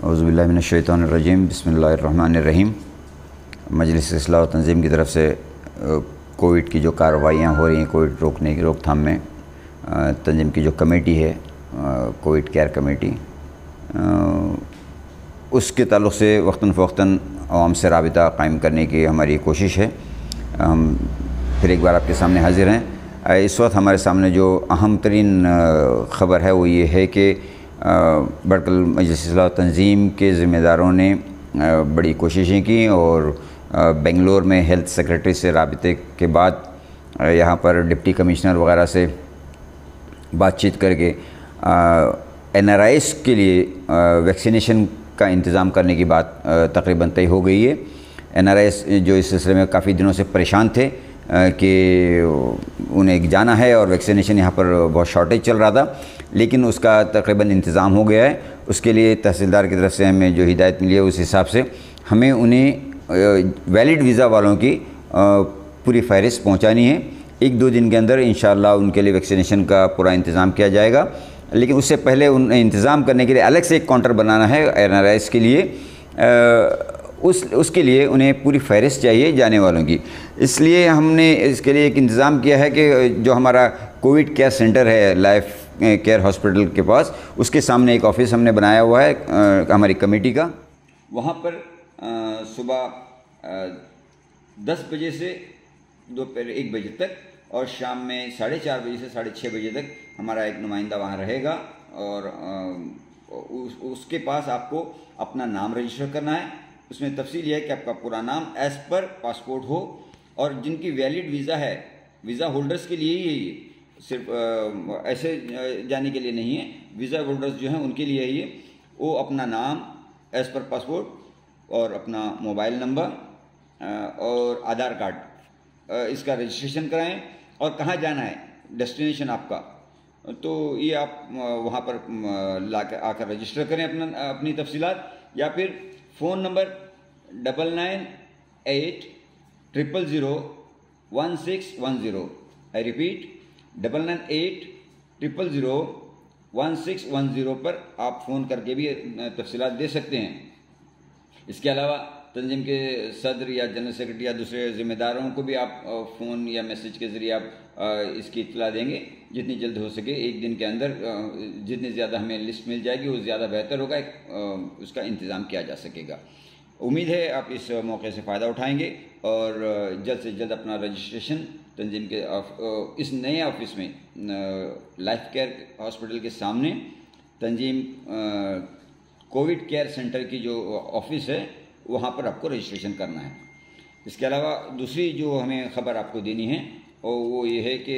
اعوذ باللہ من الشیطان الرجیم، بسم اللہ الرحمن الرحیم۔ مجلس اصلاح و تنظیم کی طرف سے کووڈ کی جو کارروائیاں ہو رہی ہیں، کووڈ روکنے کی روک تھام میں، تنظیم کی جو کمیٹی ہے کووڈ کیئر کمیٹی، اس کے تعلق سے وقتاً فوقتاً عوام سے رابطہ قائم کرنے کی ہماری کوشش ہے۔ ہم پھر ایک بار آپ کے سامنے حاضر ہیں۔ اس وقت ہمارے سامنے جو اہم ترین خبر ہے وہ یہ ہے کہ بڑکل مجلس اصلاح و تنظیم کے ذمہ داروں نے بڑی کوششیں کیں اور بنگلور میں ہیلتھ سیکرٹری سے رابطے کے بعد یہاں پر ڈپٹی کمشنر وغیرہ سے بات چیت کر کے NRIs کے لیے ویکسینیشن کا انتظام کرنے کی بات تقریباً طے ہو گئی ہے۔ NRIs جو اس سلسلے میں کافی دنوں سے پریشان تھے کہ انہیں جانا ہے اور ویکسینیشن یہاں پر بہت شارٹیج چل رہا تھا، لیکن اس کا تقریباً انتظام ہو گیا ہے۔ اس کے لیے تحصیلدار کی طرف سے ہمیں جو ہدایت ملی ہے اس حساب سے ہمیں انہیں ویلڈ ویزا والوں کی پوری فہرست پہنچانی ہے۔ 1-2 دن کے اندر انشاءاللہ ان کے لیے ویکسینیشن کا پورا انتظام کیا جائے گا، لیکن اس سے پہلے انہیں انتظام کرنے کے لیے الگ سے ایک کاؤنٹر بنانا ہے NRIs کے لیے۔ اس کے لیے انہیں پوری فہرست چاہیے جانے والوں کی۔ اس لیے ہم نے اس کے لیے ایک انتظام کیا ہے کہ جو ہمارا کووڈ کیئر سینٹر ہے لائف کیئر ہاسپٹل کے پاس، اس کے سامنے ایک آفس ہم نے بنایا ہوا ہے ہماری کمیٹی کا۔ وہاں پر صبح 10 بجے سے دوپہر 1 بجے تک اور شام میں 4:30 بجے سے 6:30 بجے تک ہمارا ایک نمائندہ وہاں رہے گا، اور اس کے پاس آپ کو اپنا نام رجسٹر کرنا ہے۔ اس میں تفصیل یہ ہے کہ آپ کا پورا نام ایز پر پاسپورٹ ہو، اور جن کی ویلڈ ویزا ہے، ویزا ہولڈرز کے لیے ہی ہے، صرف ایسے جانے کے لیے نہیں ہے۔ ویزا ہولڈرز جو ہیں ان کے لیے یہ وہ اپنا نام ایز پر پاسپورٹ اور اپنا موبائل نمبر اور آدھار کارڈ اس کا رجسٹریشن کرائیں، اور کہاں جانا ہے ڈیسٹینیشن آپ کا، تو یہ آپ وہاں پر آ کر رجسٹر کریں اپنی تفصیلات، یا پھر فون نمبر 9980001610، I repeat 9980001610 پر آپ فون کر کے بھی تفصیلات دے سکتے ہیں۔ اس کے علاوہ تنظیم کے صدر یا جنرل سیکرٹری یا دوسرے ذمہ داروں کو بھی آپ فون یا میسج کے ذریعے آپ اس کی اطلاع دیں گے جتنی جلد ہو سکے۔ 1 دن کے اندر جتنی زیادہ ہمیں لسٹ مل جائے گی وہ زیادہ بہتر ہوگا، اس کا انتظام کیا جا سکے گا۔ امید ہے آپ اس موقع سے فائدہ اٹھائیں گے اور جلد سے جلد اپنا رجسٹریشن تنظیم کے اس نئے آفس میں لائف کیئر ہاسپٹل کے سامنے تنظیم کووڈ کیئر سینٹر کی جو آفس ہے وہاں پر آپ کو رجسٹریشن کرنا ہے۔ اس کے علاوہ دوسری جو ہمیں خبر آپ کو دینی ہے وہ یہ ہے کہ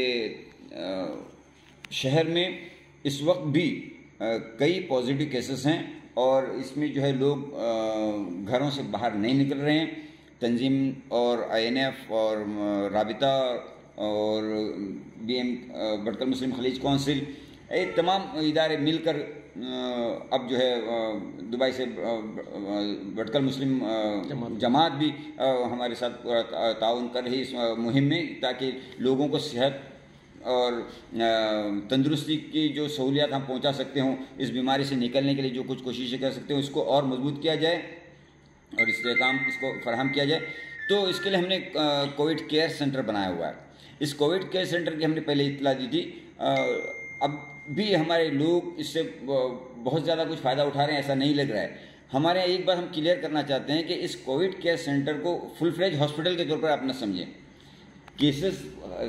شہر میں اس وقت بھی کئی پازیٹیو کیسز ہیں، اور اس میں جو ہے لوگ گھروں سے باہر نہیں نکل رہے ہیں۔ تنظیم اور INF اور رابطہ اور BM بڑکل مسلم خلیج کونسل، یہ تمام ادارے مل کر اب جو ہے دبئی سے بڑکل مسلم جماعت بھی ہمارے ساتھ تعاون کر رہی اس مہم میں، تاکہ لوگوں کو صحت اور تندرستی کی جو سہولیات ہم پہنچا سکتے ہوں، اس بیماری سے نکلنے کے لیے جو کچھ کوششیں کر سکتے ہوں اس کو اور مضبوط کیا جائے اور استحکام اس کو فراہم کیا جائے۔ تو اس کے لیے ہم نے کووڈ کیئر سینٹر بنایا ہوا ہے۔ اس کووڈ کیئر سینٹر کی ہم نے پہلے اطلاع دی تھی، اب بھی ہمارے لوگ اس سے بہت زیادہ کچھ فائدہ اٹھا رہے ہیں ایسا نہیں لگ رہا ہے۔ ہمارے ایک بات ہم کلیئر کرنا چاہتے ہیں کہ اس کووڈ کیئر سینٹر کو فل فلیج ہاسپٹل کے طور پر آپ نہ سمجھیں۔ کیسز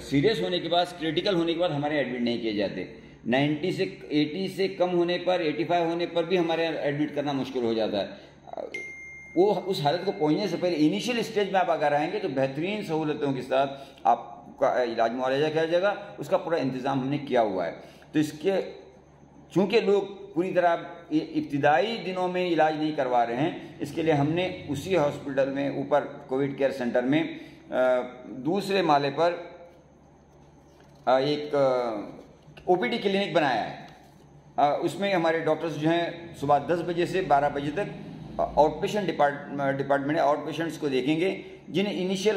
سیریس ہونے کے بعد، کریٹیکل ہونے کے بعد ہمارے ایڈمٹ نہیں کیے جاتے۔ 80 سے کم ہونے پر، 85 ہونے پر بھی ہمارے ایڈمٹ کرنا مشکل ہو جاتا ہے۔ وہ اس حالت کو پہنچنے سے پہلے انیشیل اسٹیج میں آپ اگر آئیں گے تو بہترین سہولتوں کے ساتھ آپ کا علاج معالجہ کیا جائے گا، اس کا پورا انتظام ہم نے کیا ہوا ہے۔ تو اس کے چونکہ لوگ پوری طرح ابتدائی دنوں میں علاج نہیں کروا رہے ہیں، اس کے لیے ہم نے اسی ہاسپٹل میں اوپر کووڈ کیئر سینٹر میں دوسرے مالے پر ایک OPD کلینک بنایا ہے۔ اس میں ہمارے ڈاکٹرز جو ہیں صبح 10 بجے سے 12 بجے تک آؤٹ پیشنٹ ڈپارٹمنٹ ہے، آؤٹ پیشنٹس کو دیکھیں گے جنہیں انیشیل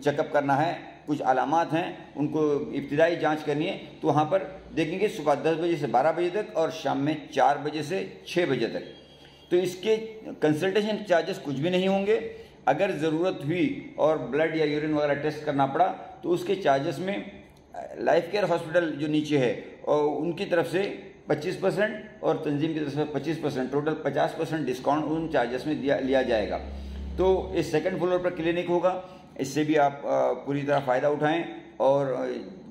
چیک اپ کرنا ہے، کچھ علامات ہیں ان کو ابتدائی جانچ کرنی ہے، تو وہاں پر دیکھیں گے صبح 10 بجے سے 12 بجے تک اور شام میں 4 بجے سے 6 بجے تک۔ تو اس کے کنسلٹیشن چارجز کچھ بھی نہیں ہوں گے. اگر ضرورت ہوئی اور بلڈ یا یورین وغیرہ ٹیسٹ کرنا پڑا تو اس کے چارجز میں لائف کیئر ہاسپٹل جو نیچے ہے اور ان کی طرف سے 25% اور تنظیم کی طرف سے 25%، ٹوٹل 50% ڈسکاؤنٹ ان چارجز میں لیا جائے گا. تو اس سیکنڈ فلور پر کلینک ہوگا، اس سے بھی آپ پوری طرح فائدہ اٹھائیں اور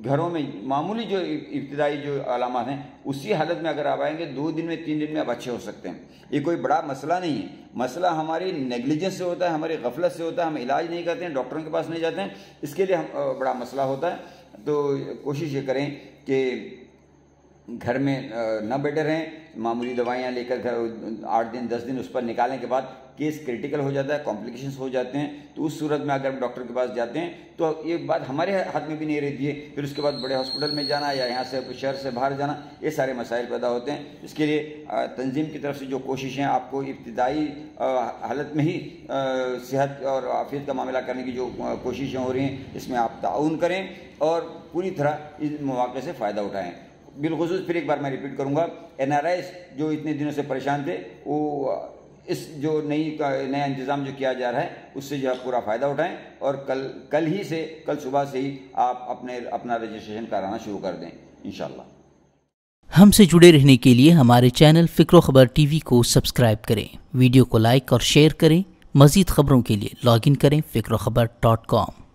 گھروں میں معمولی جو ابتدائی جو علامات ہیں اسی حالت میں اگر آپ آئیں گے 2 دن میں 3 دن میں آپ اچھے ہو سکتے ہیں. یہ کوئی بڑا مسئلہ نہیں ہے، مسئلہ ہماری نیگلیجنس سے ہوتا ہے، ہماری غفلت سے ہوتا ہے، ہم علاج نہیں کرتے ہیں، ڈاکٹروں کے پاس نہیں جاتے ہیں، اس کے لیے بڑا مسئلہ ہوتا ہے. تو کوشش یہ کریں کہ گھر میں نہ بیٹھے رہیں، معمولی دوائیاں لے کر گھر 8 دن 10 دن اس پر نکالنے کے بعد کیس کرٹیکل ہو جاتا ہے، کمپلیکیشنز ہو جاتے ہیں، تو اس صورت میں اگر ڈاکٹر کے پاس جاتے ہیں تو یہ بات ہمارے ہاتھ میں بھی نہیں رہتی ہے، پھر اس کے بعد بڑے ہاسپٹل میں جانا یا یہاں سے شہر سے باہر جانا، یہ سارے مسائل پیدا ہوتے ہیں. اس کے لیے تنظیم کی طرف سے جو کوششیں آپ کو ابتدائی حالت میں ہی صحت اور عافیت کا معاملہ کرنے کی جو کوششیں ہو رہی ہیں اس میں آپ تعاون کریں اور پوری طرح اس مواقع سے فائدہ اٹھائیں. بالخصوص پھر ایک بار میں ریپیٹ کروں گا، NRIs جو اتنے دنوں سے پریشان تھے وہ اس جو نیا انتظام جو کیا جا رہا ہے اس سے جو ہے پورا فائدہ اٹھائیں اور کل صبح سے ہی آپ اپنا رجسٹریشن کرانا شروع کر دیں انشاءاللہ. ہم سے جڑے رہنے کے لیے ہمارے چینل فکر و خبر ٹی وی کو سبسکرائب کریں، ویڈیو کو لائک اور شیئر کریں. مزید خبروں کے لیے لاگ ان کریں فکروخبر.com.